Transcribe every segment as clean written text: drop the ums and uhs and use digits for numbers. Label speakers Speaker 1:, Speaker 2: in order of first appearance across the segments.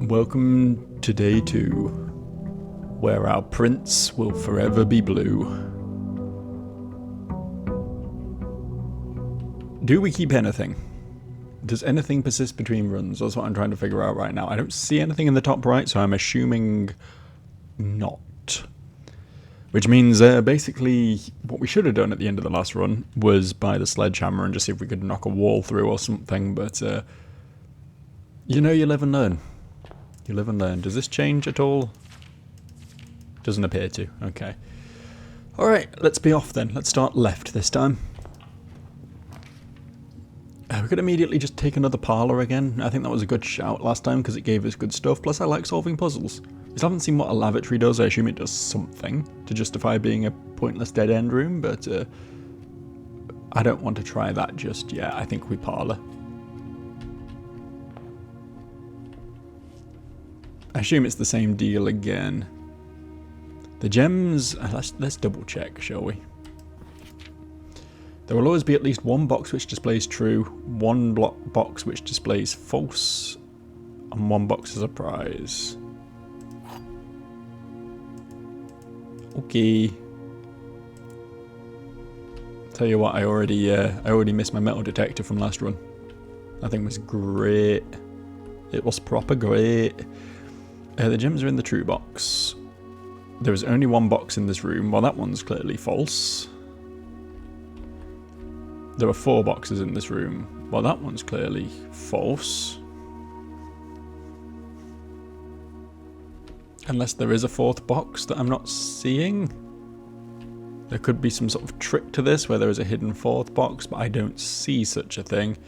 Speaker 1: Welcome to day 2, where our prince will forever be blue. Do we keep anything? Does anything persist between runs? That's what I'm trying to figure out right now. I don't see anything in the top right, so I'm assuming not. Which means basically what we should have done at the end of the last run was buy the sledgehammer and just see if we could knock a wall through or something, but you know, you live and learn. You live and learn. Does this change at all? Doesn't appear to. Okay. Alright, let's be off then. Let's start left this time. We could immediately just take another parlour again. I think that was a good shout last time because it gave us good stuff. Plus I like solving puzzles. I still haven't seen what a lavatory does. I assume it does something to justify being a pointless dead end room, but I don't want to try that just yet. I think we parlour. I assume it's the same deal again. The gems, let's double check, shall we? There will always be at least one box which displays true, one box which displays false, and one box as a prize. Okay. Tell you what, I already missed my metal detector from last run. That thing was great. It was proper great. The gems are in the true box. There is only one box in this room. Well, that one's clearly false. There are 4 boxes in this room. Well, that one's clearly false. Unless there is a 4th box that I'm not seeing. There could be some sort of trick to this where there is a hidden 4th box, but I don't see such a thing.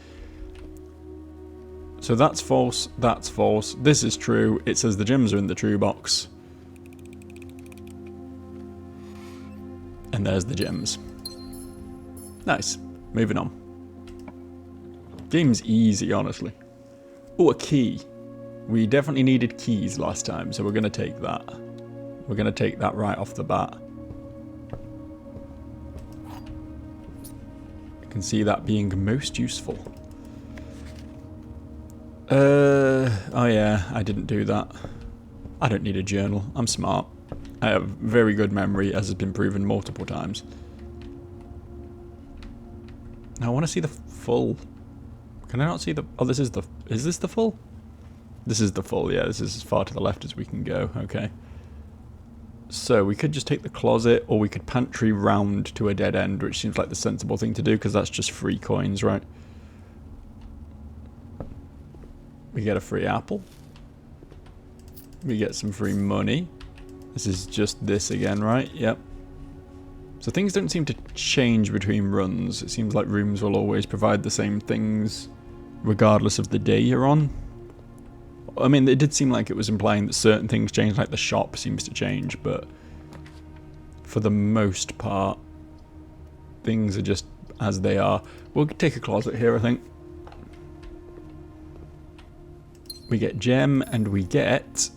Speaker 1: So that's false, that's false, this is true, it says the gems are in the true box. And there's the gems. Nice, moving on. Game's easy, honestly. Oh, a key. We definitely needed keys last time, so we're going to take that. We're going to take that right off the bat. I can see that being most useful. Oh yeah, I didn't do that. I don't need a journal. I'm smart. I have very good memory, as has been proven multiple times. Now I want to see the full. Can I not see the? Oh, this is the. Is this the full? This is the full. Yeah, this is as far to the left as we can go. Okay. So we could just take the closet, or we could pantry round to a dead end, which seems like the sensible thing to do because that's just free coins, right? We get a free apple. We get some free money. This is just this again, right? Yep. So things don't seem to change between runs. It seems like rooms will always provide the same things regardless of the day you're on. I mean, it did seem like it was implying that certain things change, like the shop seems to change, but for the most part, things are just as they are. We'll take a closet here, I think. We get gem, and we get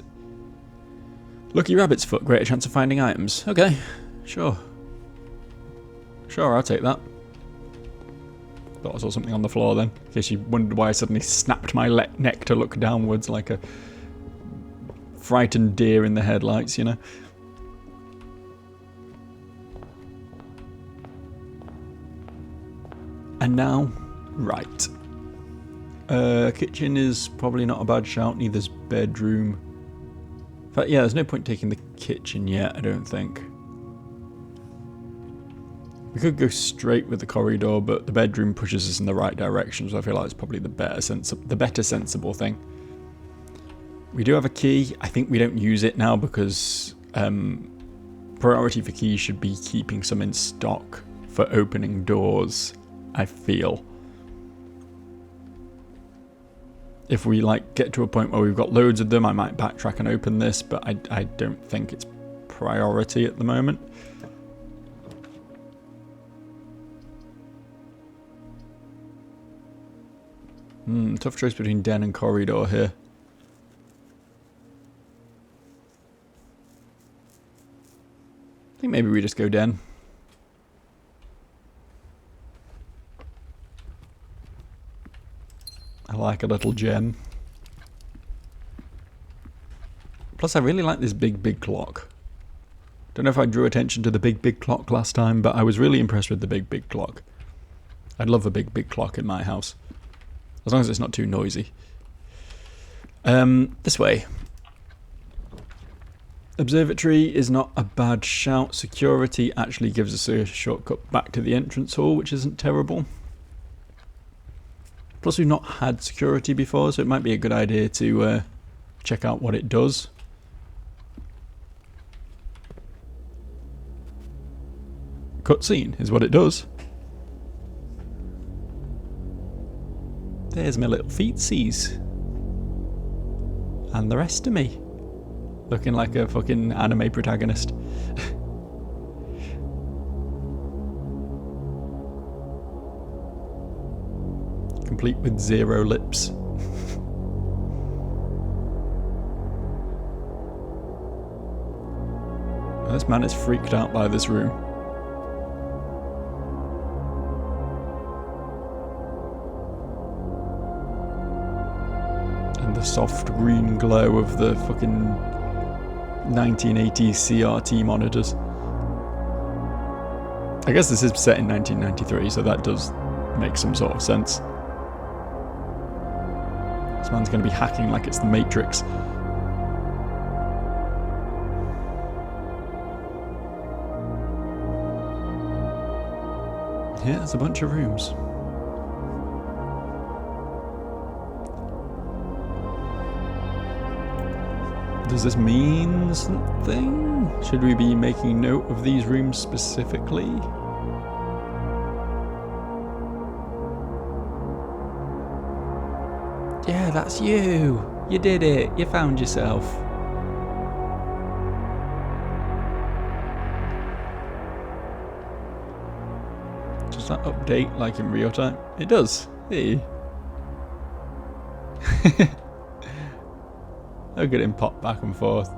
Speaker 1: lucky rabbit's foot. Greater chance of finding items. Okay, sure. Sure, I'll take that. Thought I saw something on the floor then. In case you wondered why I suddenly snapped my neck to look downwards like a frightened deer in the headlights, you know. And now, right. Kitchen is probably not a bad shout, neither's bedroom. In fact, yeah, there's no point taking the kitchen yet, I don't think. We could go straight with the corridor, but the bedroom pushes us in the right direction, so I feel like it's probably the better sensible thing. We do have a key. I think we don't use it now because priority for keys should be keeping some in stock for opening doors, I feel. If we get to a point where we've got loads of them, I might backtrack and open this, but I don't think it's priority at the moment. Tough choice between den and corridor here. I think maybe we just go den. I like a little gem. Plus, I really like this big clock. Don't know if I drew attention to the big clock last time, but I was really impressed with the big clock. I'd love a big clock in my house. As long as it's not too noisy. This way. Observatory is not a bad shout. Security actually gives us a shortcut back to the entrance hall, which isn't terrible. Plus, we've not had security before, so it might be a good idea to check out what it does. Cutscene is what it does. There's my little feetsies. And the rest of me. Looking like a fucking anime protagonist. Complete with 0 lips. This man is freaked out by this room. And the soft green glow of the fucking 1980s CRT monitors. I guess this is set in 1993, so that does make some sort of sense. This man's going to be hacking like it's the Matrix. Yeah, there's a bunch of rooms. Does this mean something? Should we be making note of these rooms specifically? Yeah, that's you! You did it! You found yourself! Does that update like in real time? It does! Hey! Look at him pop back and forth.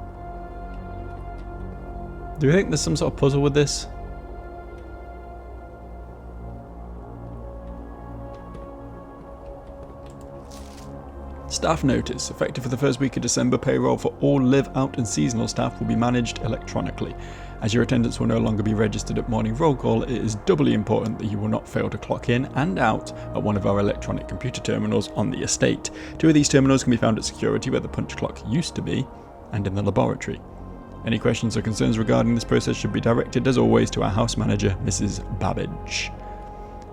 Speaker 1: Do you think there's some sort of puzzle with this? Staff notice. Effective for the first week of December, payroll for all live out and seasonal staff will be managed electronically. As your attendance will no longer be registered at morning roll call, it is doubly important that you will not fail to clock in and out at one of our electronic computer terminals on the estate. 2 of these terminals can be found at security where the punch clock used to be, and in the laboratory. Any questions or concerns regarding this process should be directed, as always, to our house manager, Mrs. Babbage.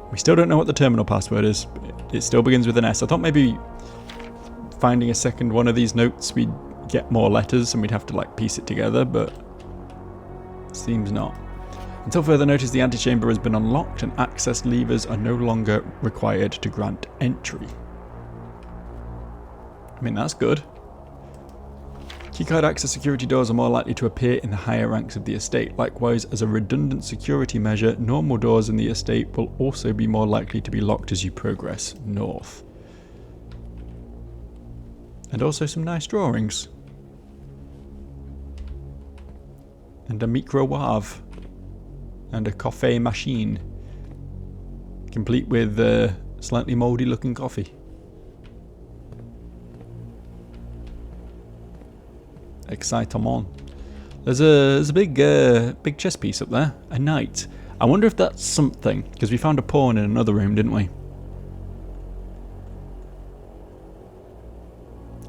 Speaker 1: We still don't know what the terminal password is. It still begins with an S. I thought maybe finding a second one of these notes we'd get more letters and we'd have to like piece it together, but seems not. Until further notice, the antechamber has been unlocked and access levers are no longer required to grant entry. I mean, that's good. Keycard access security doors are more likely to appear in the higher ranks of the estate. Likewise, as a redundant security measure, normal doors in the estate will also be more likely to be locked as you progress north. And also some nice drawings. And a microwave. And a coffee machine. Complete with slightly mouldy looking coffee. Excitement. There's a big chess piece up there. A knight. I wonder if that's something, because we found a pawn in another room, didn't we?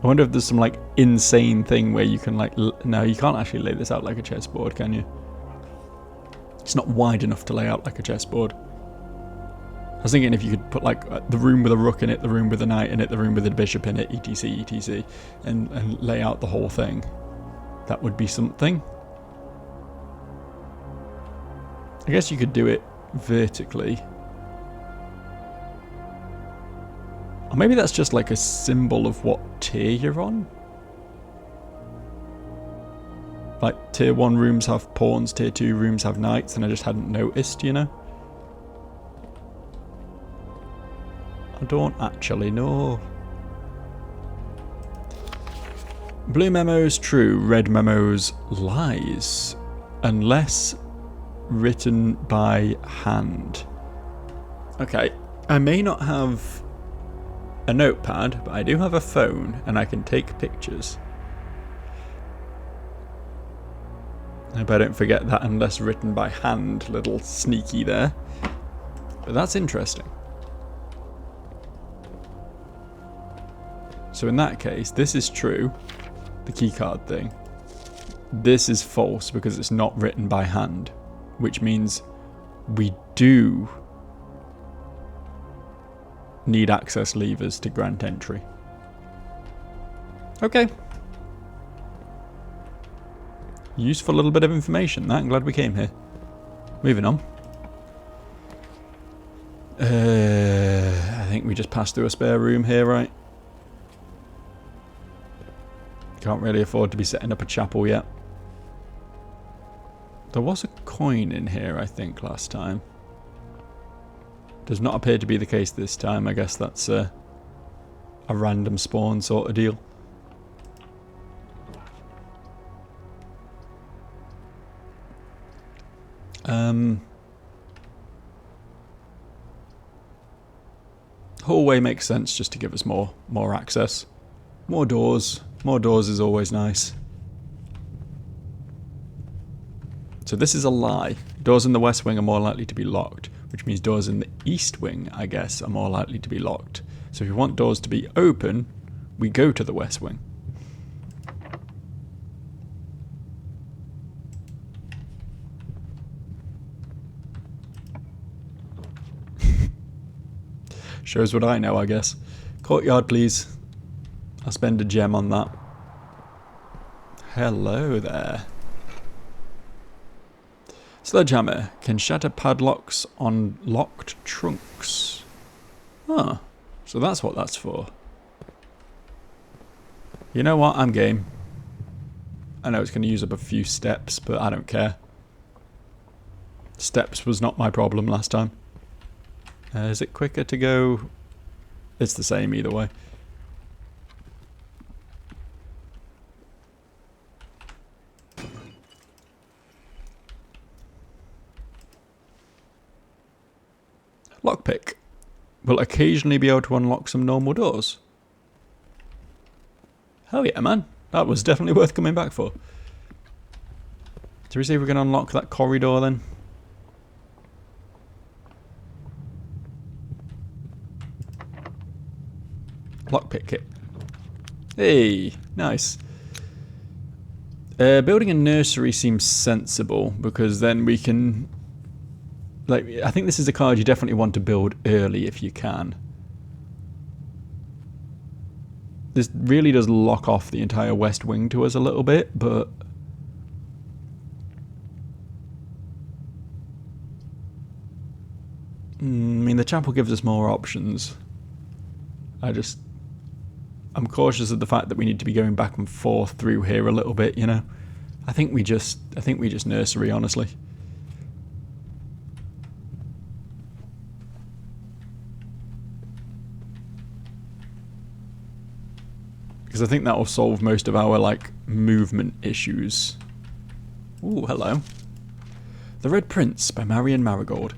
Speaker 1: I wonder if there's some like insane thing where you can like, no, you can't actually lay this out like a chessboard, can you? It's not wide enough to lay out like a chessboard. I was thinking if you could put like the room with a rook in it, the room with a knight in it, the room with a bishop in it, etc, etc, and lay out the whole thing. That would be something. I guess you could do it vertically. Or maybe that's just like a symbol of what tier you're on. Like tier 1 rooms have pawns, tier 2 rooms have knights, and I just hadn't noticed, you know? I don't actually know. Blue memos true, red memos lies. Unless written by hand. Okay, I may not have a notepad, but I do have a phone and I can take pictures. I hope I don't forget that unless written by hand, little sneaky there. But that's interesting. So in that case, this is true, the keycard thing. This is false because it's not written by hand, which means we do need access levers to grant entry. Okay. Useful little bit of information, that. I'm glad we came here. Moving on. I think we just passed through a spare room here, right? Can't really afford to be setting up a chapel yet. There was a coin in here, I think, last time. Does not appear to be the case this time. I guess that's a random spawn sort of deal. Hallway makes sense just to give us more access. More doors. More doors is always nice. So this is a lie. Doors in the west wing are more likely to be locked, which means doors in the east wing, I guess, are more likely to be locked. So if you want doors to be open, we go to the west wing. Shows what I know, I guess. Courtyard, please. I'll spend a gem on that. Hello there. Sledgehammer can shatter padlocks on locked trunks. Huh. So that's what that's for. You know what? I'm game. I know it's going to use up a few steps, but I don't care. Steps was not my problem last time. Is it quicker to go? It's the same either way. Lockpick. Will occasionally be able to unlock some normal doors. Hell yeah, man. That was definitely worth coming back for. Do we see if we can unlock that corridor then? Lockpick kit. Hey, nice. Building a nursery seems sensible because then we can... Like, I think this is a card you definitely want to build early if you can. This really does lock off the entire west wing to us a little bit, but... I mean, the chapel gives us more options. I'm cautious of the fact that we need to be going back and forth through here a little bit, you know. I think we just nursery, honestly. Because I think that will solve most of our, like, movement issues. Ooh, hello. The Red Prince by Marion Marigold.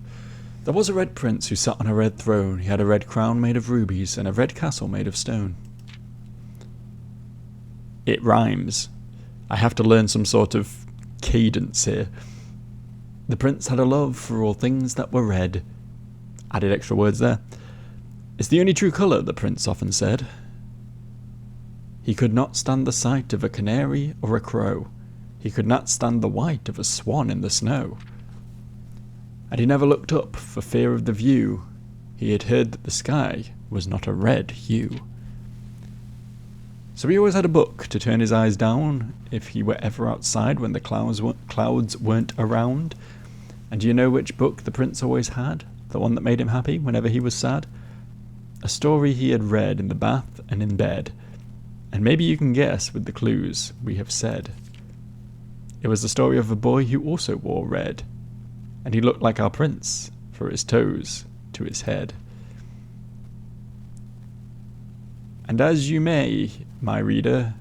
Speaker 1: There was a red prince who sat on a red throne. He had a red crown made of rubies and a red castle made of stone. It rhymes. I have to learn some sort of cadence here. The prince had a love for all things that were red. Added extra words there. It's the only true colour, the prince often said. He could not stand the sight of a canary or a crow. He could not stand the white of a swan in the snow. And he never looked up for fear of the view. He had heard that the sky was not a red hue. So he always had a book to turn his eyes down if he were ever outside when the clouds weren't around. And do you know which book the prince always had? The one that made him happy whenever he was sad? A story he had read in the bath and in bed. And maybe you can guess with the clues we have said. It was the story of a boy who also wore red. And he looked like our prince, from his toes to his head. And as you may, my reader,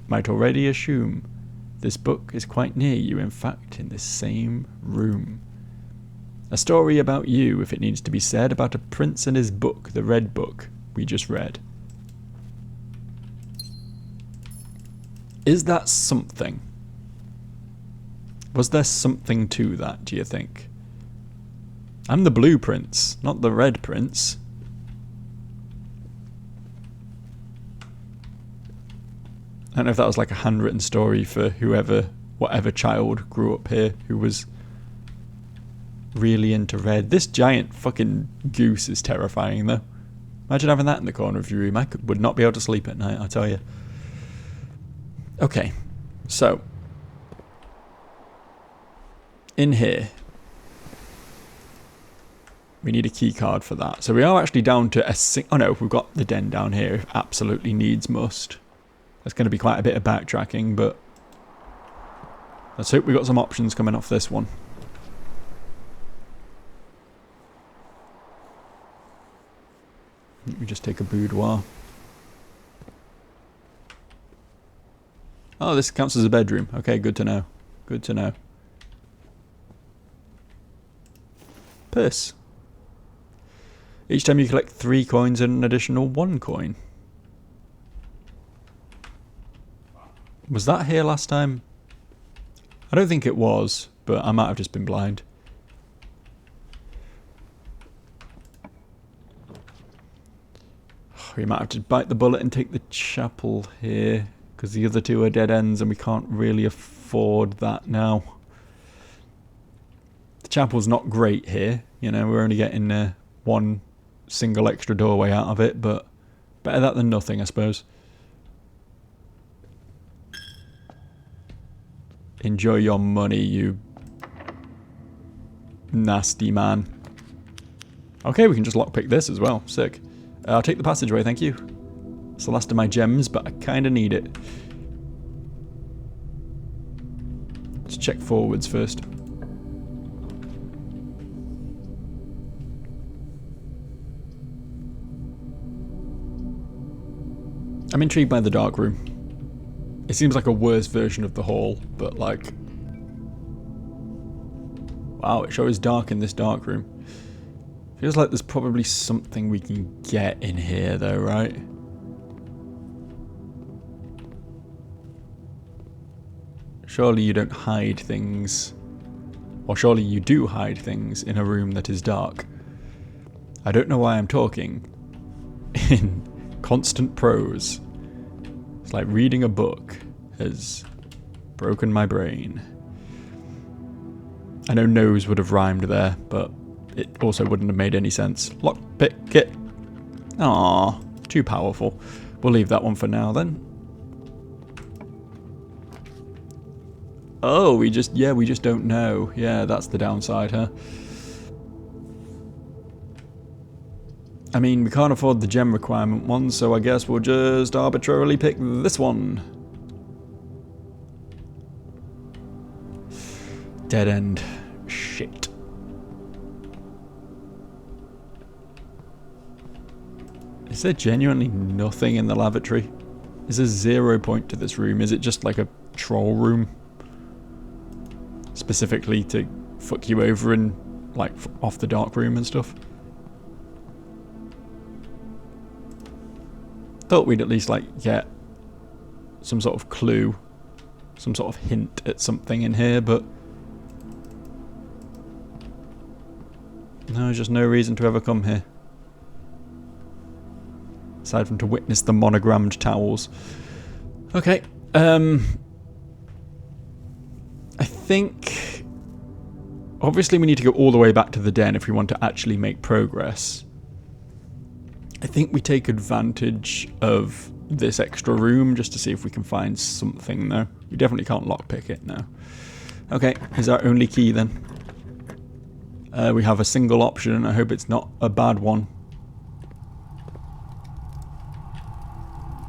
Speaker 1: might already assume, this book is quite near you, in fact, in this same room. A story about you, if it needs to be said, about a prince and his book, the red book we just read. Is that something? Was there something to that, do you think? I'm the blue prince, not the red prince. I don't know if that was like a handwritten story for whatever child grew up here who was really into red. This giant fucking goose is terrifying though. Imagine having that in the corner of your room. I would not be able to sleep at night, I tell you. Okay, so in here we need a key card for that. So we are actually down to oh no, we've got the den down here if absolutely needs must. There's going to be quite a bit of backtracking, but let's hope we got some options coming off this one. Let me just take a boudoir. Oh, this counts as a bedroom. Okay, good to know. Good to know. Purse. Each time you collect 3 coins and an additional 1 coin. Was that here last time? I don't think it was, but I might have just been blind. We might have to bite the bullet and take the chapel here, because the other 2 are dead ends and we can't really afford that now. The chapel's not great here, you know, we're only getting 1 single extra doorway out of it, but better that than nothing, I suppose. Enjoy your money, you nasty man. Okay, we can just lockpick this as well. Sick. I'll take the passageway, thank you. It's the last of my gems, but I kind of need it. Let's check forwards first. I'm intrigued by the dark room. It seems like a worse version of the hall, but like... Wow, it sure is dark in this dark room. Feels like there's probably something we can get in here though, right? Surely you don't hide things. Or surely you do hide things in a room that is dark. I don't know why I'm talking in constant prose. It's like reading a book has broken my brain. I know nose would have rhymed there, but it also wouldn't have made any sense. Lockpick it. Aww, too powerful. We'll leave that one for now then. Oh, we just don't know. Yeah, that's the downside, huh? I mean, we can't afford the gem requirement one, so I guess we'll just arbitrarily pick this one. Dead end. Shit. Is there genuinely nothing in the lavatory? Is there 0 point to this room? Is it just like a troll room? Specifically to fuck you over and like off the dark room and stuff? Thought we'd at least like get some sort of clue, some sort of hint at something in here, but no, just no reason to ever come here. Aside from to witness the monogrammed towels. Okay, I think obviously we need to go all the way back to the den if we want to actually make progress. I think we take advantage of this extra room just to see if we can find something though. We definitely can't lockpick it now. Okay, is our only key then. We have a single option. I hope it's not a bad one.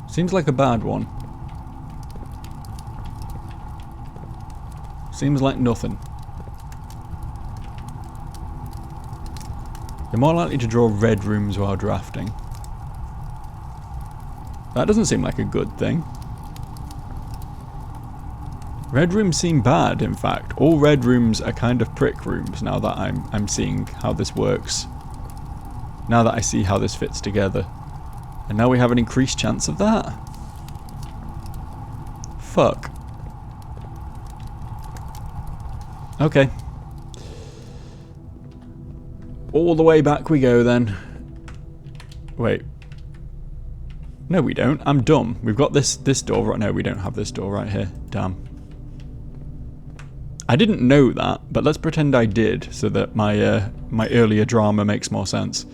Speaker 1: Seems like a bad one. Seems like nothing. You're more likely to draw red rooms while drafting. That doesn't seem like a good thing. Red rooms seem bad, in fact. All red rooms are kind of prick rooms now that I'm seeing how this works. Now that I see how this fits together. And now we have an increased chance of that. Fuck. Okay. All the way back we go then. Wait. No, we don't. I'm dumb. We've got this door right now. We don't have this door right here. Damn. I didn't know that, but let's pretend I did, so that my my earlier drama makes more sense.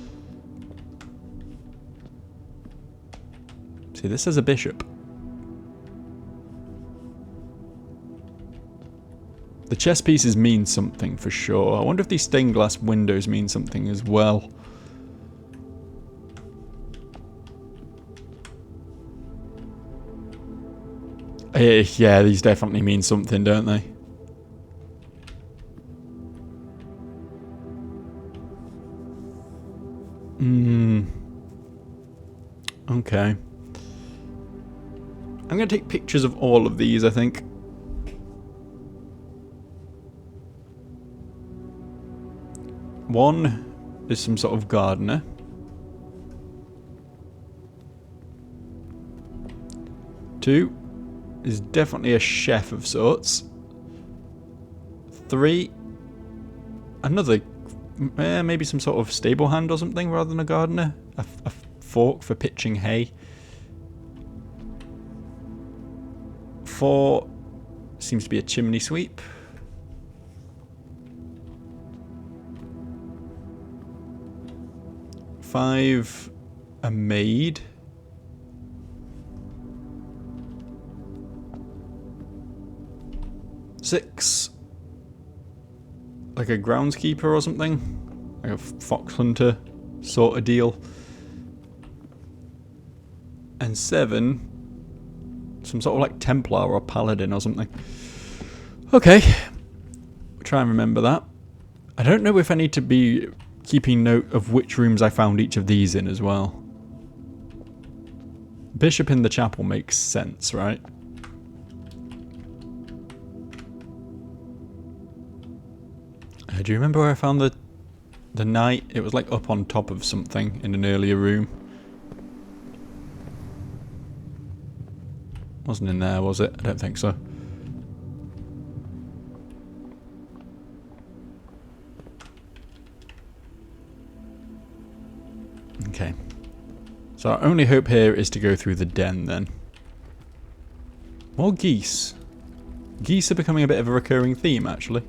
Speaker 1: See, this is a bishop. The chess pieces mean something for sure. I wonder if these stained glass windows mean something as well. Yeah, these definitely mean something, don't they? Okay. I'm going to take pictures of all of these, I think. One is some sort of gardener. Two is definitely a chef of sorts. Three, another, maybe some sort of stable hand or something rather than a gardener. A fork for pitching hay. 4 seems to be a chimney sweep. 5, a maid. 6, like a groundskeeper or something, like a fox hunter sort of deal. And 7, some sort of like Templar or Paladin or something. Okay, we'll try and remember that. I don't know if I need to be keeping note of which rooms I found each of these in as well. Bishop in the chapel makes sense, right? Do you remember where I found the knight? It was like up on top of something in an earlier room. Wasn't in there, was it? I don't think so. Okay. So our only hope here is to go through the den then. More geese. Geese are becoming a bit of a recurring theme, actually.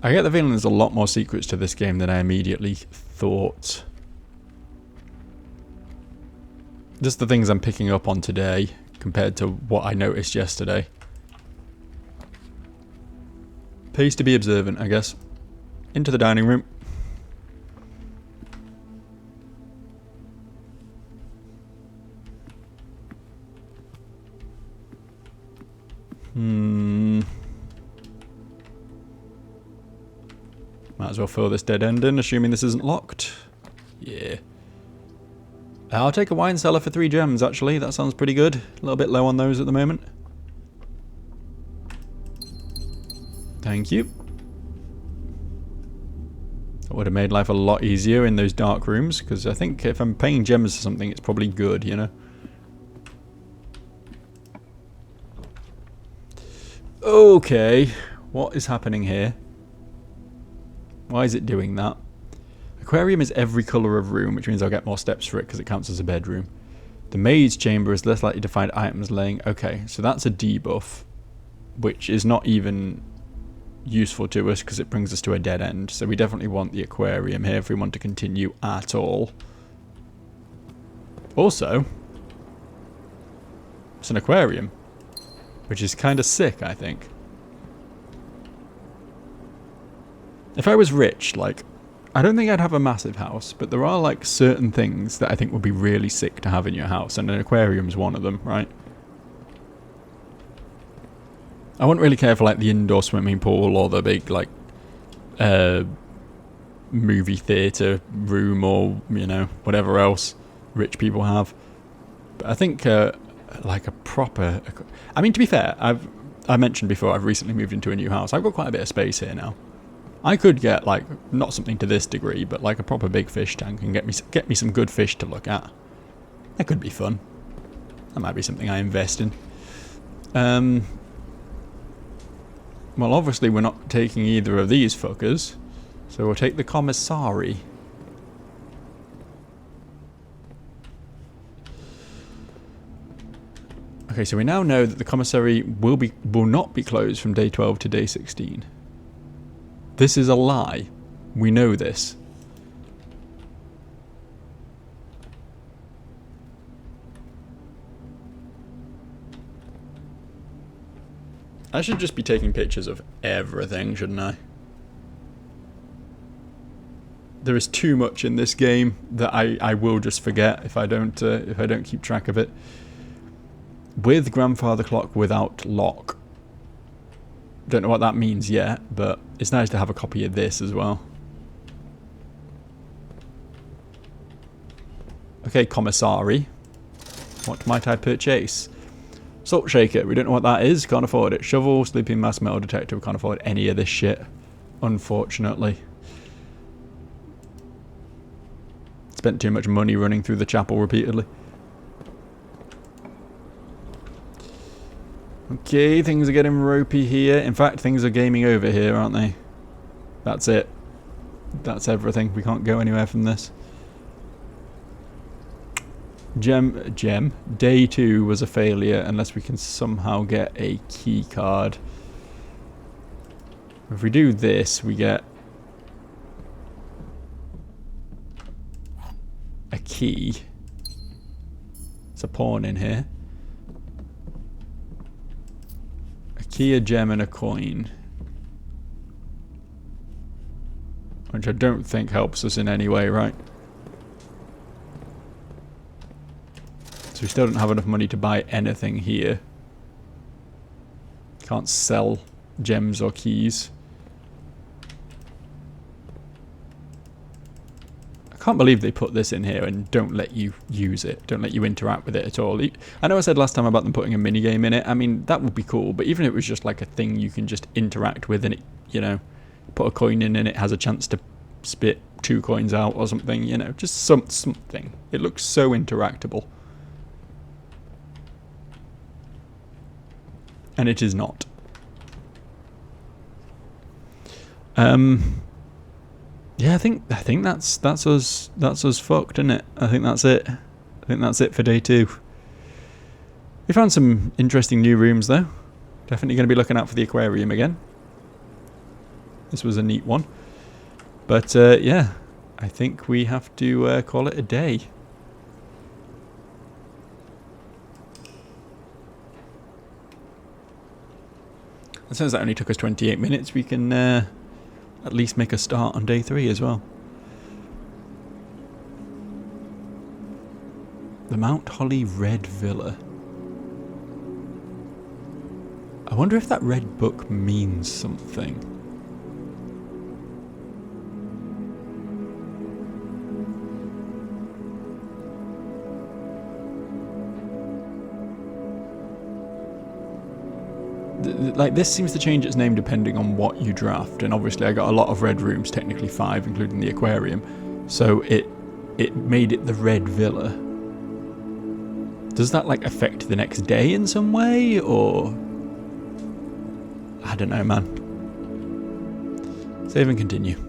Speaker 1: I get the feeling there's a lot more secrets to this game than I immediately thought. Just the things I'm picking up on today compared to what I noticed yesterday. Pays to be observant, I guess. Into the dining room. Might as well fill this dead end in, assuming this isn't locked. Yeah. I'll take a wine cellar for 3 gems, actually. That sounds pretty good. A little bit low on those at the moment. Thank you. That would have made life a lot easier in those dark rooms, because I think if I'm paying gems for something, it's probably good, you know? Okay. What is happening here? Why is it doing that? Aquarium is every colour of room, which means I'll get more steps for it because it counts as a bedroom. The maid's chamber is less likely to find items laying. Okay, so that's a debuff, which is not even useful to us because it brings us to a dead end. So we definitely want the aquarium here if we want to continue at all. Also, it's an aquarium, which is kind of sick, I think. If I was rich, like, I don't think I'd have a massive house, but there are, like, certain things that I think would be really sick to have in your house, and an aquarium's one of them, right? I wouldn't really care for, like, the indoor swimming pool or the big, like, movie theatre room or, you know, whatever else rich people have. But I think, like, a proper... I mean, to be fair, I mentioned before, I've recently moved into a new house. I've got quite a bit of space here now. I could get, like, not something to this degree, but like a proper big fish tank and get me some good fish to look at. That could be fun. That might be something I invest in. Well, obviously we're not taking either of these fuckers. So we'll take the commissary. Okay, so we now know that the commissary will not be closed from day 12 to day 16. This is a lie. We know this. I should just be taking pictures of everything, shouldn't I? There is too much in this game that I will just forget if I don't keep track of it. With grandfather clock without lock. Don't know what that means yet, but it's nice to have a copy of this as well. Okay, commissary. What might I purchase? Salt shaker. We don't know what that is. Can't afford it. Shovel, sleeping mask, metal detector. We can't afford any of this shit. Unfortunately. Spent too much money running through the chapel repeatedly. Okay, things are getting ropey here. In fact, things are gaming over here, aren't they? That's it. That's everything. We can't go anywhere from this. Gem. Day 2 was a failure unless we can somehow get a key card. If we do this, we get a key. It's a pawn in here. A key, a gem, and a coin. Which I don't think helps us in any way, right? So we still don't have enough money to buy anything here. Can't sell gems or keys. I can't believe they put this in here and don't let you use it. Don't let you interact with it at all. I know I said last time about them putting a minigame in it. I mean, that would be cool. But even if it was just like a thing you can just interact with and it, you know, put a coin in and it has a chance to spit 2 coins out or something, you know, just something. It looks so interactable. And it is not. Yeah, I think that's us fucked, isn't it? I think that's it. I think that's it for day 2. We found some interesting new rooms though. Definitely going to be looking out for the aquarium again. This was a neat one. But yeah, I think we have to call it a day. And since that only took us 28 minutes, we can at least make a start on day 3 as well. The Mount Holly Red Villa. I wonder if that red book means something. Like, this seems to change its name depending on what you draft, and obviously I got a lot of red rooms, technically 5 including the aquarium, so it made it the Red Villa. Does that like affect the next day in some way, or I don't know, man. Save and continue.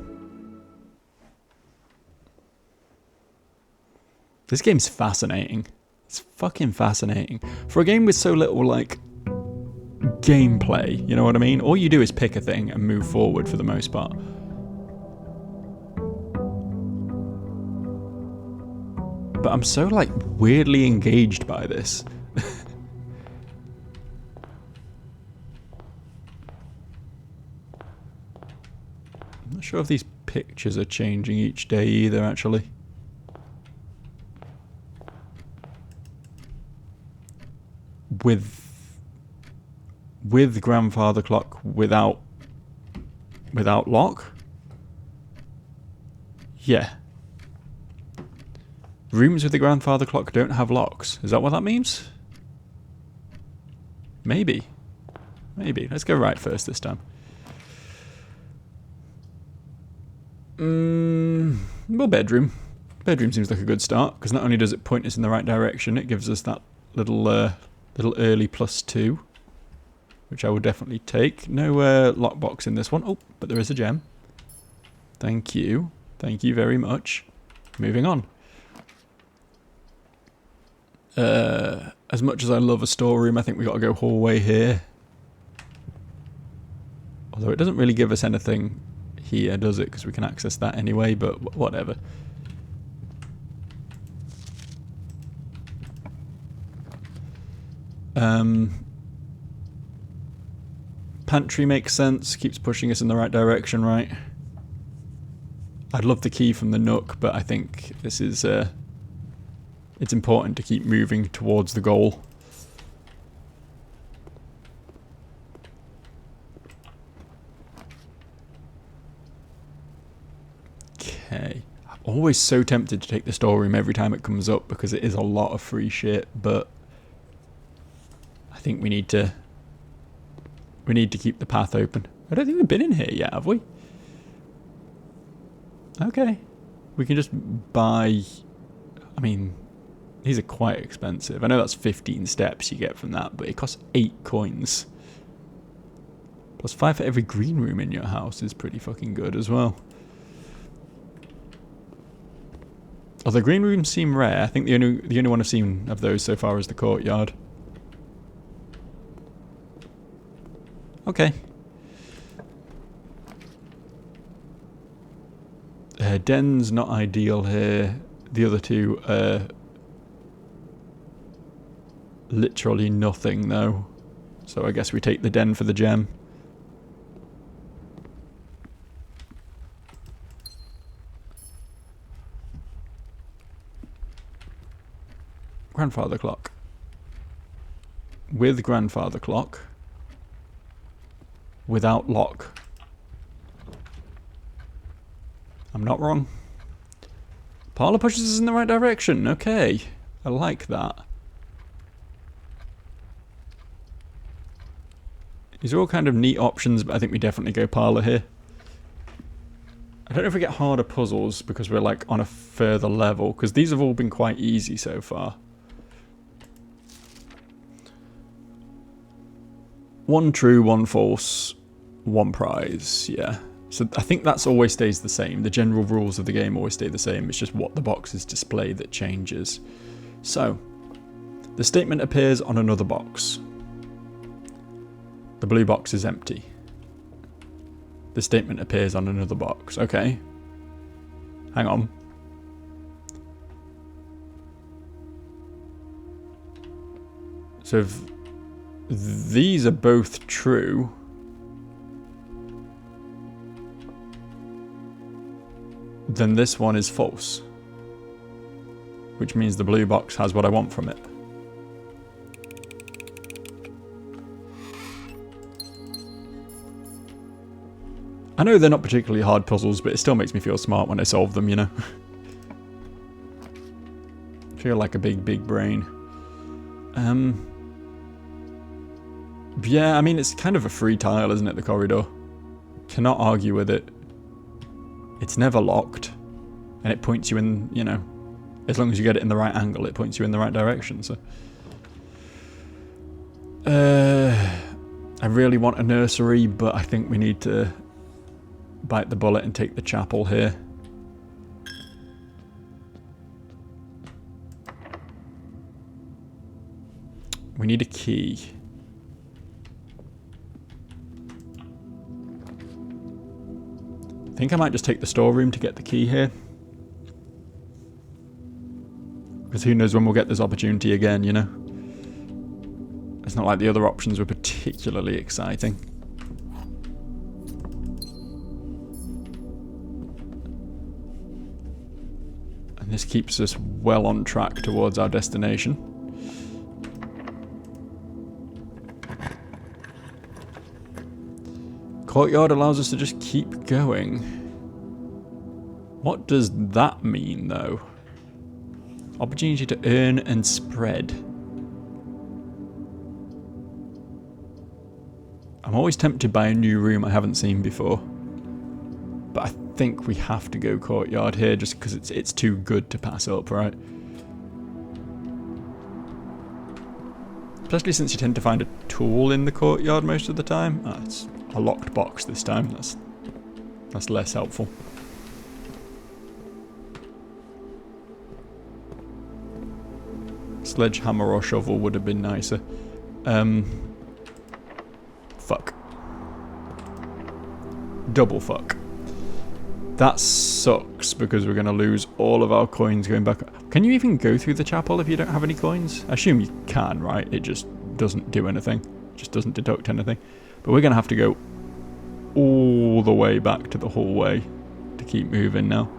Speaker 1: This game's fascinating. It's fucking fascinating for a game with so little like gameplay, you know what I mean? All you do is pick a thing and move forward for the most part. But I'm so like weirdly engaged by this. I'm not sure if these pictures are changing each day either, actually. With grandfather clock without lock? Yeah. Rooms with the grandfather clock don't have locks. Is that what that means? Maybe. Maybe. Let's go right first this time. Well, bedroom. Bedroom seems like a good start, because not only does it point us in the right direction, it gives us that little early +2, which I will definitely take. No lockbox in this one. Oh, but there is a gem. Thank you. Thank you very much. Moving on. As much as I love a storeroom, I think we got to go hallway here. Although it doesn't really give us anything here, does it? Because we can access that anyway, but whatever. Pantry makes sense, keeps pushing us in the right direction, right? I'd love the key from the Nook, but I think this is, it's important to keep moving towards the goal. Okay. I'm always so tempted to take the storeroom every time it comes up because it is a lot of free shit, but I think we need to keep the path open. I don't think we've been in here yet, have we? Okay. We can just buy... I mean, these are quite expensive. I know that's 15 steps you get from that, but it costs 8 coins. Plus 5 for every green room in your house is pretty fucking good as well. Although green rooms seem rare. I think the only one I've seen of those so far is the courtyard. Okay. Den's not ideal here. The other two are literally nothing though. So I guess we take the den for the gem. Grandfather clock. With grandfather clock. Without lock. I'm not wrong. Parlour pushes us in the right direction. Okay. I like that. These are all kind of neat options, but I think we definitely go parlour here. I don't know if we get harder puzzles because we're like on a further level, because these have all been quite easy so far. One true, one false, one prize, yeah. So I think that's always stays the same. The general rules of the game always stay the same. It's just what the boxes display that changes. So, the statement appears on another box. The blue box is empty. The statement appears on another box. Okay. Hang on. So if these are both true, then this one is false. Which means the blue box has what I want from it. I know they're not particularly hard puzzles, but it still makes me feel smart when I solve them, you know? Feel like a big brain. Yeah, I mean, it's kind of a free tile, isn't it, the corridor? Cannot argue with it. It's never locked. And it points you in, you know, as long as you get it in the right angle, it points you in the right direction, so. I really want a nursery, but I think we need to bite the bullet and take the chapel here. We need a key. I think I might just take the storeroom to get the key here. Because who knows when we'll get this opportunity again, you know? It's not like the other options were particularly exciting. And this keeps us well on track towards our destination. Courtyard allows us to just keep going. What does that mean, though? Opportunity to earn and spread. I'm always tempted by a new room I haven't seen before. But I think we have to go courtyard here just because it's too good to pass up, right? Especially since you tend to find a tool in the courtyard most of the time. Ah, it's a locked box this time. That's less helpful. Sledgehammer or shovel would have been nicer. Fuck. Double fuck. That sucks because we're going to lose all of our coins going back. Can you even go through the chapel if you don't have any coins? I assume you can, right? It just doesn't do anything. It just doesn't deduct anything. But we're going to have to go all the way back to the hallway to keep moving now.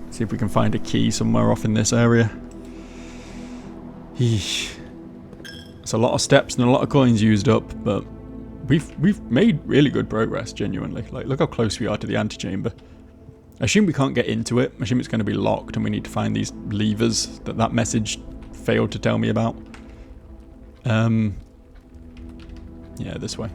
Speaker 1: See if we can find a key somewhere off in this area. Eesh. It's a lot of steps and a lot of coins used up, but we've made really good progress, genuinely. Like, look how close we are to the antechamber. I assume we can't get into it. I assume it's going to be locked and we need to find these levers that message failed to tell me about. Yeah, this way.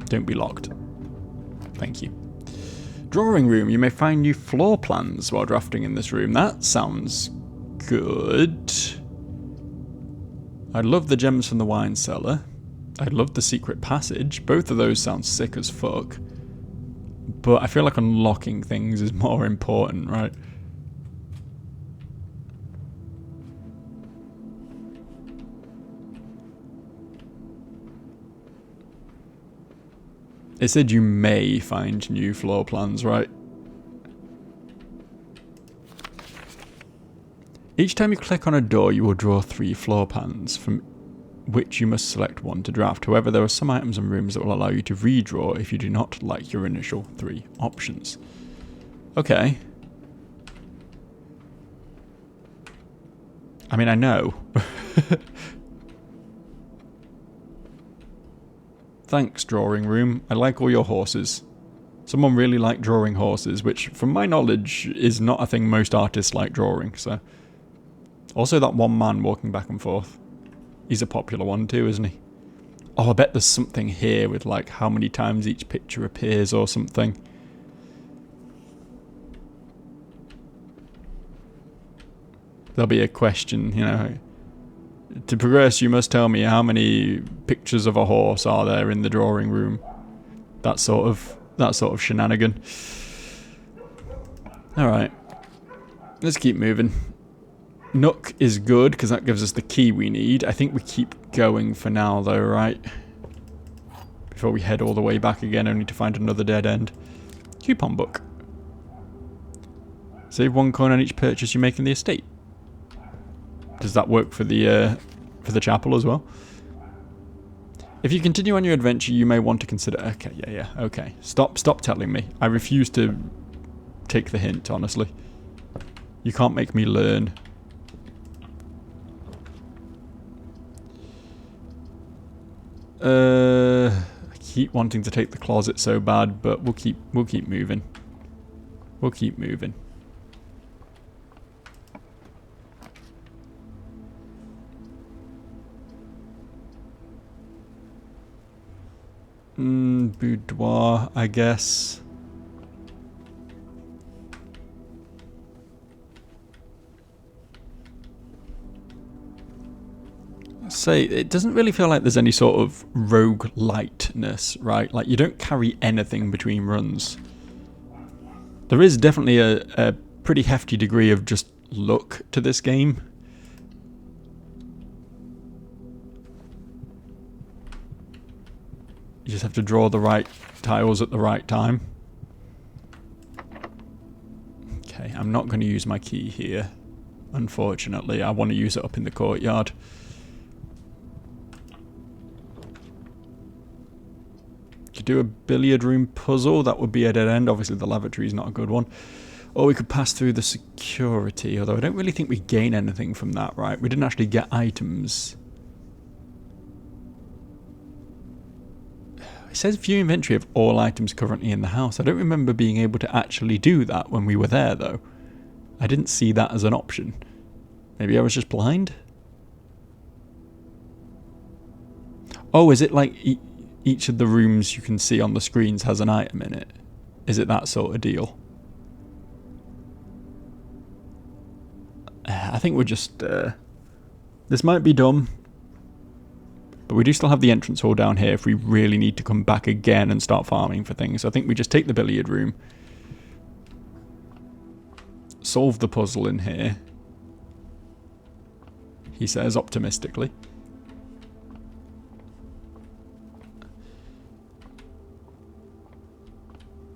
Speaker 1: Don't be locked. Thank you. Drawing room. You may find new floor plans while drafting in this room. That sounds good. I love the gems from the wine cellar. I love the secret passage. Both of those sound sick as fuck. But I feel like unlocking things is more important, right? It said you may find new floor plans, right? Each time you click on a door, you will draw 3 floor plans, from which you must select one to draft. However, there are some items and rooms that will allow you to redraw if you do not like your initial 3 options. Okay. I mean, I know. Thanks, drawing room. I like all your horses. Someone really liked drawing horses, which, from my knowledge, is not a thing most artists like drawing, so... Also that one man walking back and forth. He's a popular one too, isn't he? Oh, I bet there's something here with, like, how many times each picture appears or something. There'll be a question, you know... To progress, you must tell me how many pictures of a horse are there in the drawing room. That sort of shenanigan. Alright. Let's keep moving. Nook is good, because that gives us the key we need. I think we keep going for now, though, right? Before we head all the way back again, only to find another dead end. Coupon book. Save 1 coin on each purchase you make in the estate. Does that work for the chapel as well? If you continue on your adventure, you may want to consider... Okay, yeah, okay. Stop telling me. I refuse to take the hint, honestly. You can't make me learn. I keep wanting to take the closet so bad, but we'll keep moving. We'll keep moving. Boudoir, I guess. Say, it doesn't really feel like there's any sort of rogueliteness, right? Like, you don't carry anything between runs. There is definitely a pretty hefty degree of just luck to this game. You just have to draw the right tiles at the right time. Okay, I'm not going to use my key here, unfortunately. I want to use it up in the courtyard. Could do a billiard room puzzle. That would be a dead end. Obviously, the lavatory is not a good one. Or we could pass through the security, although I don't really think we gain anything from that, right? We didn't actually get items. It says view inventory of all items currently in the house. I don't remember being able to actually do that when we were there, though. I didn't see that as an option. Maybe I was just blind? Oh, is it like each of the rooms you can see on the screens has an item in it? Is it that sort of deal? I think we're just... this might be dumb, but we do still have the entrance hall down here if we really need to come back again and start farming for things. So I think we just take the billiard room, solve the puzzle in here, he says optimistically.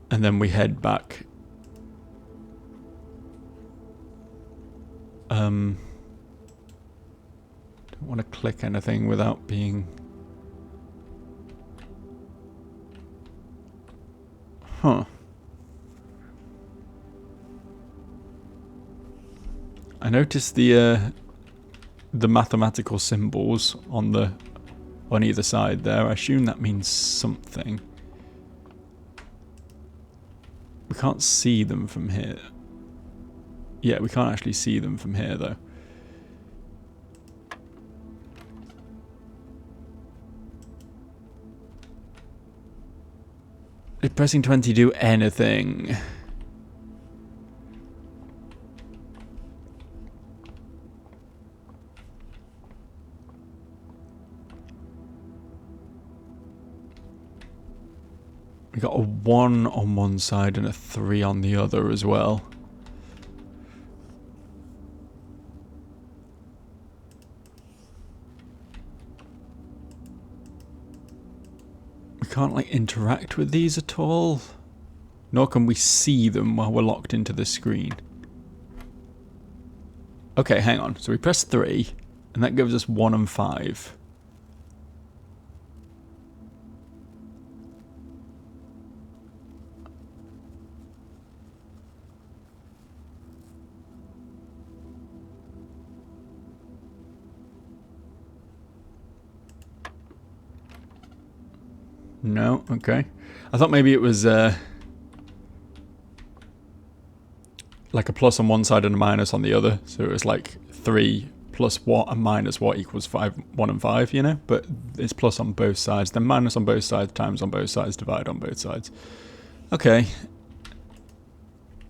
Speaker 1: And then we head back. Don't want to click anything without being... Huh. I noticed the mathematical symbols on either side there. I assume that means something. We can't see them from here. Yeah, we can't actually see them from here, though. Did pressing 20 do anything? We got a 1 on one side and a 3 on the other as well. We can't like interact with these at all. Nor can we see them while we're locked into the screen. Okay, hang on. So we press 3 and that gives us 1 and 5. No, okay. I thought maybe it was like a plus on one side and a minus on the other. So it was like 3 plus what and minus what equals 5, 1 and 5, you know? But it's plus on both sides, then minus on both sides, times on both sides, divide on both sides. Okay.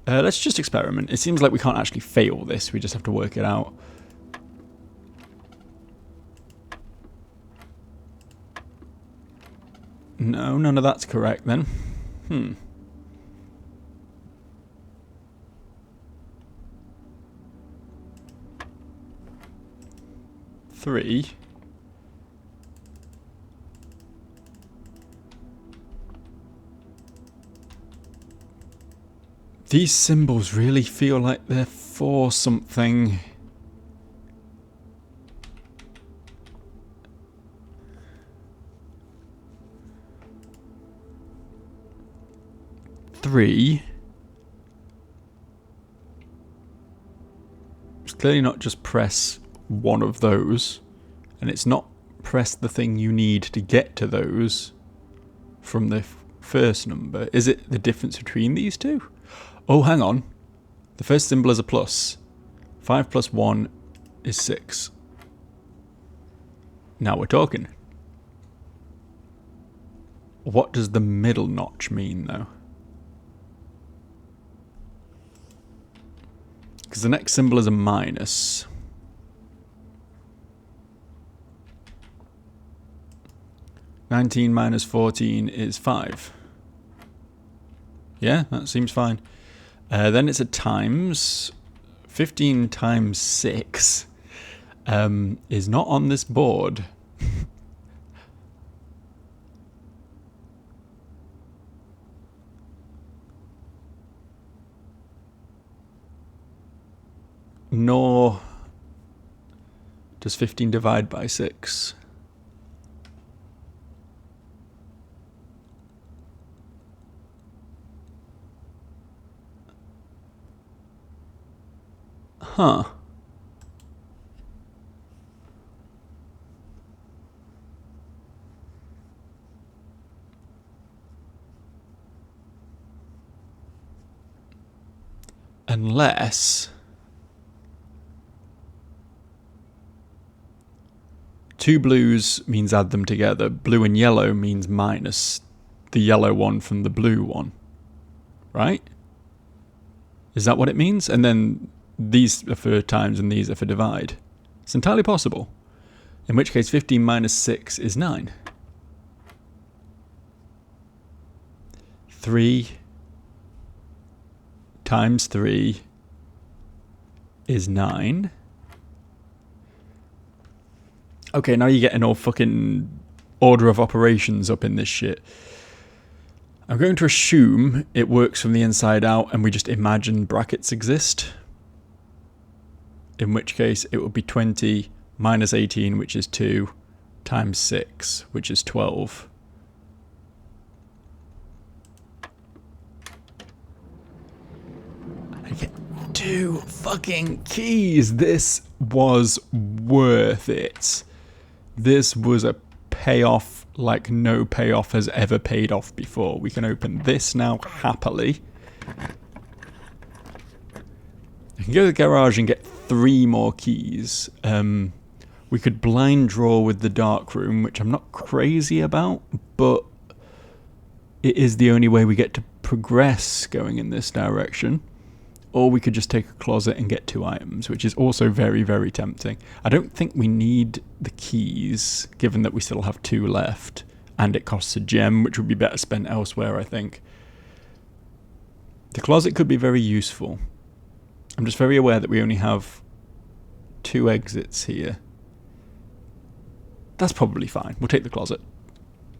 Speaker 1: Let's just experiment. It seems like we can't actually fail this. We just have to work it out. No, none of that's correct then. 3. These symbols really feel like they're for something. It's clearly not just press one of those, and it's not press the thing you need to get to those from the first number. Is it the difference between these two? Oh, hang on. The first symbol is a plus. 5 plus 1 is 6. Now we're talking. What does the middle notch mean, though? Because the next symbol is a minus. (19 minus 14 is 5. Yeah, that seems fine. Then it's a times. 15 times 6 is not on this board. Nor does 15 divide by 6. Huh. Unless 2 blues means add them together. Blue and yellow means minus the yellow one from the blue one. right? Is that what it means? And then these are for times and these are for divide. It's entirely possible. In which case 15 minus 6 is 9. 3 times 3 is 9. Okay, now you're getting all fucking order of operations up in this shit. I'm going to assume it works from the inside out and we just imagine brackets exist. In which case it would be 20 minus 18, which is 2, times 6, which is 12. I get 2 fucking keys. This was worth it. This was a payoff like no payoff has ever paid off before. We can open this now happily. I can go to the garage and get 3 more keys. We could blind draw with the dark room, which I'm not crazy about, but it is the only way we get to progress going in this direction. Or we could just take a closet and get 2 items, which is also very, very tempting. I don't think we need the keys, given that we still have 2 left. And it costs a gem, which would be better spent elsewhere, I think. The closet could be very useful. I'm just very aware that we only have 2 exits here. That's probably fine. We'll take the closet.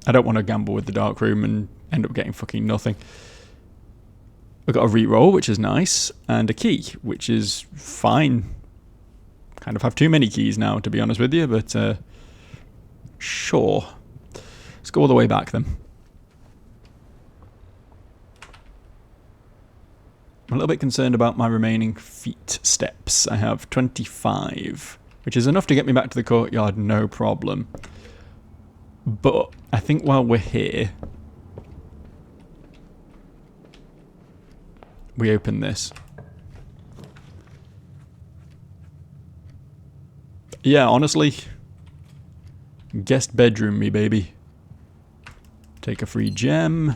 Speaker 1: I don't want to gamble with the dark room and end up getting fucking nothing. We've got a reroll, which is nice, and a key, which is fine. Kind of have too many keys now, to be honest with you, but sure. Let's go all the way back then. I'm a little bit concerned about my remaining feet steps. I have 25, which is enough to get me back to the courtyard, no problem. But I think while we're here, we open this. Yeah, honestly, guest bedroom me, baby. Take a free gem.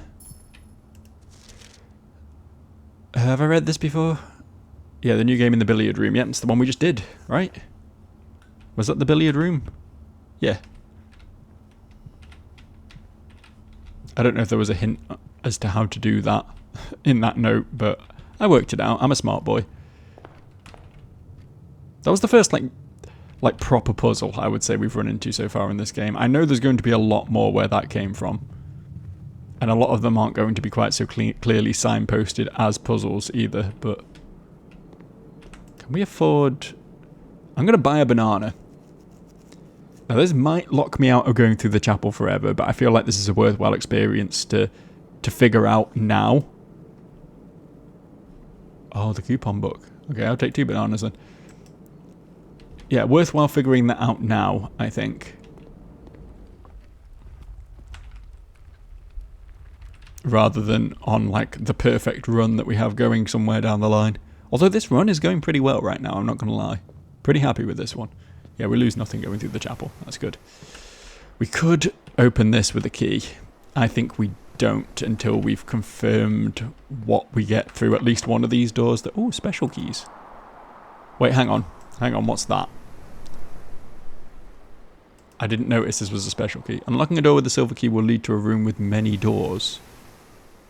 Speaker 1: Have I read this before? Yeah, the new game in the billiard room. Yeah, it's the one we just did, right? Was that the billiard room? Yeah. I don't know if there was a hint as to how to do that in that note, but I worked it out. I'm a smart boy. That was the first, like proper puzzle I would say we've run into so far in this game. I know there's going to be a lot more where that came from. And a lot of them aren't going to be quite so clearly signposted as puzzles either, but... Can we afford... I'm going to buy a banana. Now this might lock me out of going through the chapel forever, but I feel like this is a worthwhile experience to figure out now. Oh, the coupon book. Okay, I'll take 2 bananas then. Yeah, worthwhile figuring that out now, I think. Rather than on, like, the perfect run that we have going somewhere down the line. Although this run is going pretty well right now, I'm not going to lie. Pretty happy with this one. Yeah, we lose nothing going through the chapel. That's good. We could open this with a key. I think we don't until we've confirmed what we get through at least one of these doors. Oh, special keys. Wait, hang on. Hang on, what's that? I didn't notice this was a special key. Unlocking a door with the silver key will lead to a room with many doors.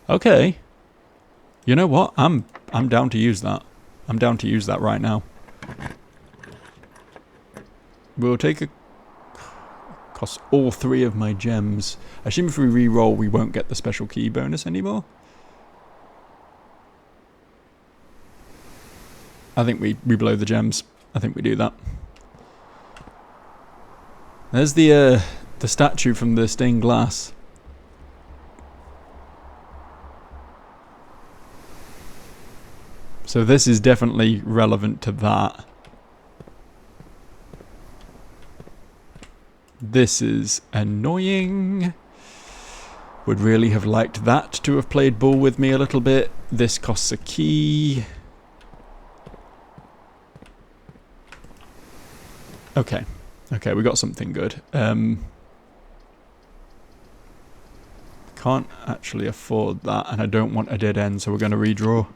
Speaker 1: Okay. You know what? I'm down to use that. I'm down to use that right now. We'll take a... Costs all 3 of my gems. I assume if we re-roll, we won't get the special key bonus anymore. I think we blow the gems. I think we do that. There's the statue from the stained glass. So this is definitely relevant to that. This is annoying. Would really have liked that to have played ball with me a little bit. This costs a key. Okay. Okay, we got something good. Come can't actually afford that, and I don't want a dead end, so we're going to redraw.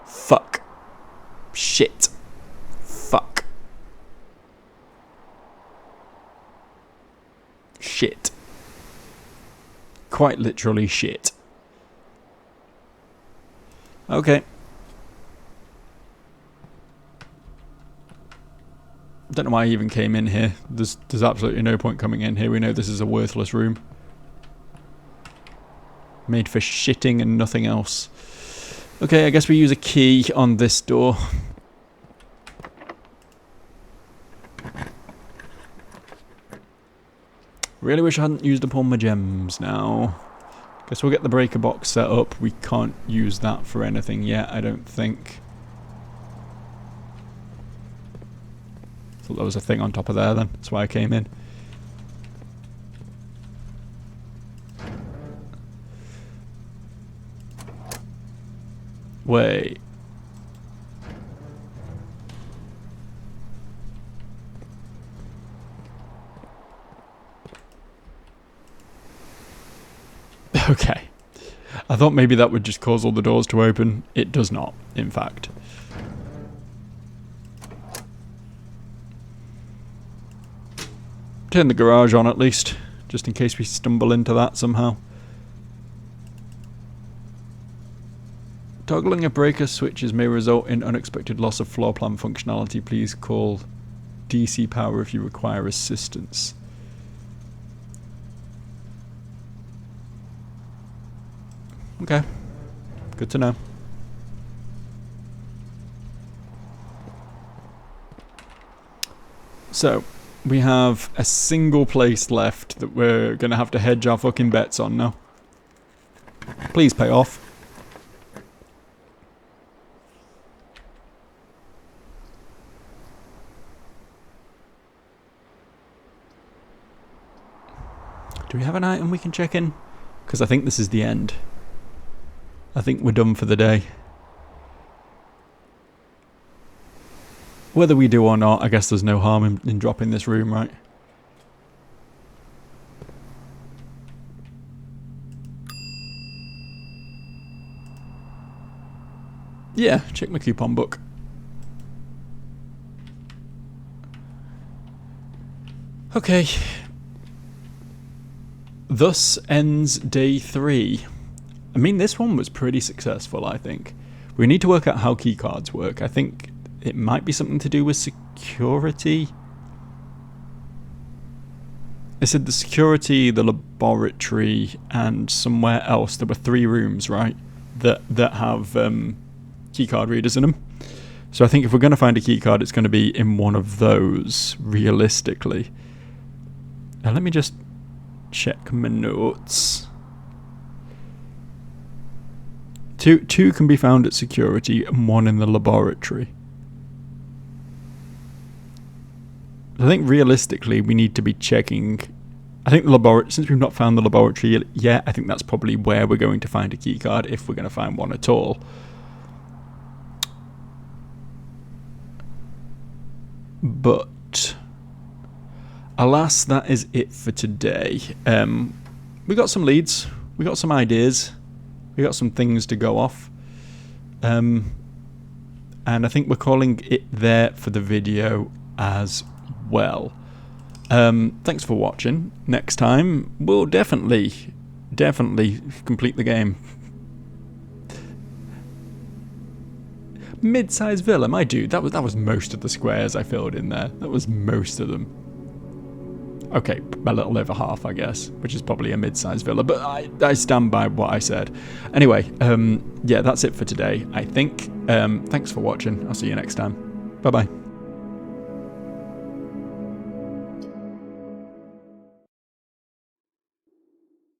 Speaker 1: Fuck. Shit. Fuck. Shit. Quite literally shit. Okay. Don't know why I even came in here. There's absolutely no point coming in here. We know this is a worthless room. Made for shitting and nothing else. Okay, I guess we use a key on this door. Really wish I hadn't used up all my gems now. Guess we'll get the breaker box set up. We can't use that for anything yet, I don't think. Thought there was a thing on top of there then. That's why I came in. Wait. Okay. I thought maybe that would just cause all the doors to open. It does not, in fact. Turn the garage on at least, just in case we stumble into that somehow. Toggling of breaker switches may result in unexpected loss of floor plan functionality. Please call DC power if you require assistance. Okay, good to know. So, we have a single place left that we're going to have to hedge our fucking bets on now. Please pay off. Do we have an item we can check in? Because I think this is the end. I think we're done for the day. Whether we do or not, I guess there's no harm in dropping this room, right? Yeah, check my coupon book. Okay. Thus ends day 3. I mean, this one was pretty successful, I think. We need to work out how keycards work. I think it might be something to do with security. It said the security, the laboratory, and somewhere else. There were 3 rooms, right? That have keycard readers in them. So I think if we're going to find a keycard, it's going to be in one of those, realistically. Now let me just check my notes. Two can be found at security and 1 in the laboratory. I think realistically we need to be checking. I think the laboratory, since we've not found the laboratory yet, I think that's probably where we're going to find a keycard, if we're going to find one at all. But alas, that is it for today. We got some leads, we got some ideas, we got some things to go off. And I think we're calling it there for the video as well. Thanks for watching. Next time we'll definitely complete the game. Mid-sized villa, my dude, that was most of the squares I filled in there. That was most of them. Okay, a little over half, I guess, which is probably a mid-sized villa, but I stand by what I said. Anyway, yeah, that's it for today, I think. Thanks for watching. I'll see you next time. Bye-bye.